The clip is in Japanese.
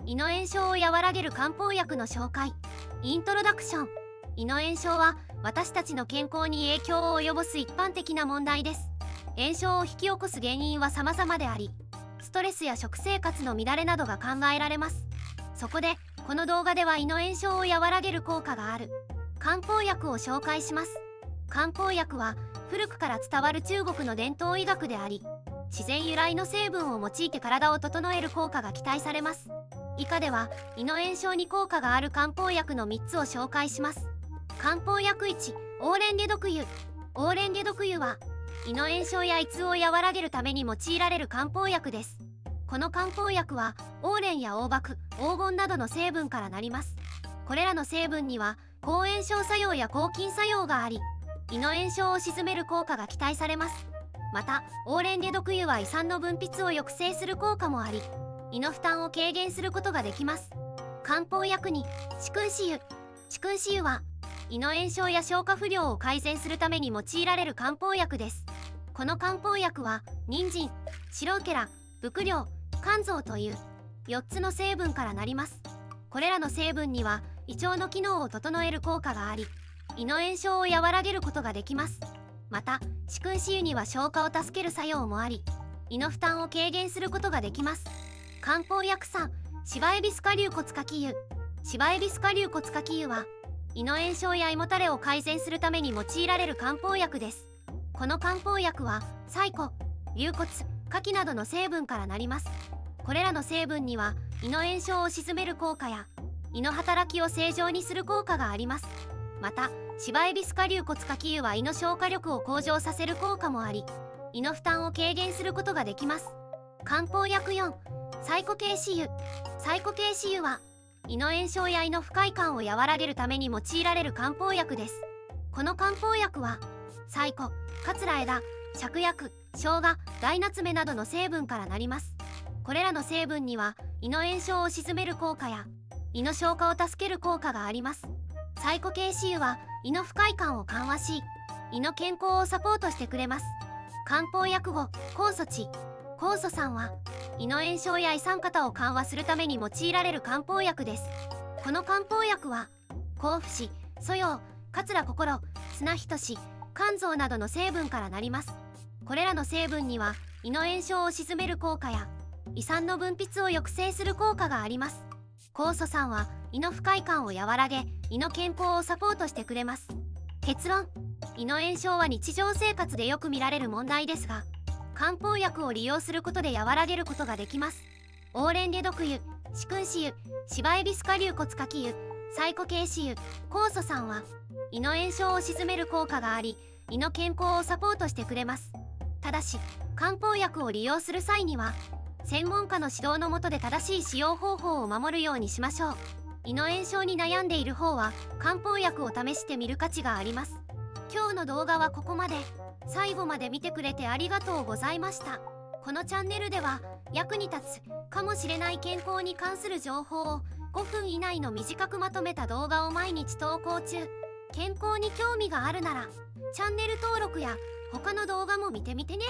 胃の炎症を和らげる漢方薬の紹介。イントロダクション。胃の炎症は私たちの健康に影響を及ぼす一般的な問題です。炎症を引き起こす原因は様々であり、ストレスや食生活の乱れなどが考えられます。そこでこの動画では胃の炎症を和らげる効果がある漢方薬を紹介します。漢方薬は古くから伝わる中国の伝統医学であり、自然由来の成分を用いて体を整える効果が期待されます。以下では胃の炎症に効果がある漢方薬の3つを紹介します。漢方薬1、オーレンゲ毒油。オーレンゲ毒油は胃の炎症や胃痛を和らげるために用いられる漢方薬です。この漢方薬はオーレンや黄麦、黄金などの成分からなります。これらの成分には抗炎症作用や抗菌作用があり、胃の炎症を鎮める効果が期待されます。またオーレンゲ毒油は胃酸の分泌を抑制する効果もあり、胃の負担を軽減することができます。漢方薬に四君子油。四君子油は胃の炎症や消化不良を改善するために用いられる漢方薬です。この漢方薬は人参、白ウケラ、伏量、甘草という4つの成分からなります。これらの成分には胃腸の機能を整える効果があり、胃の炎症を和らげることができます。また四君子油には消化を助ける作用もあり、胃の負担を軽減することができます。漢方薬3、芝エビスカ龍骨かき油。芝エビスカ龍骨かき油は胃の炎症や胃もたれを改善するために用いられる漢方薬です。この漢方薬は柴胡、龍骨、牡蠣などの成分からなります。これらの成分には胃の炎症を鎮める効果や胃の働きを正常にする効果があります。また芝エビスカ龍骨かき油は胃の消化力を向上させる効果もあり、胃の負担を軽減することができます。漢方薬4、サイコケイシ油。サイコケイシ油は胃の炎症や胃の不快感を和らげるために用いられる漢方薬です。この漢方薬は柴胡、桂枝、芍薬、生姜、大ナツメなどの成分からなります。これらの成分には胃の炎症を鎮める効果や胃の消化を助ける効果があります。サイコケイシ油は胃の不快感を緩和し、胃の健康をサポートしてくれます。漢方薬5、酵素地。酵素酸は胃の炎症や胃酸過多を緩和するために用いられる漢方薬です。この漢方薬は甲府市、蘇葉、桂心、砂仁志、甘草などの成分からなります。これらの成分には胃の炎症を鎮める効果や胃酸の分泌を抑制する効果があります。酵素酸は胃の不快感を和らげ、胃の健康をサポートしてくれます。結論、胃の炎症は日常生活でよく見られる問題ですが、漢方薬を利用することで和らげることができます。オーレンゲ毒油、四君子油、芝エビスカ龍骨かき油、サイコケイシ油、酵素酸は胃の炎症を鎮める効果があり、胃の健康をサポートしてくれます。ただし漢方薬を利用する際には専門家の指導の下で正しい使用方法を守るようにしましょう。胃の炎症に悩んでいる方は漢方薬を試してみる価値があります。今日の動画はここまで。最後まで見てくれてありがとうございました。このチャンネルでは役に立つかもしれない健康に関する情報を5分以内の短くまとめた動画を毎日投稿中。健康に興味があるならチャンネル登録や他の動画も見てみてね。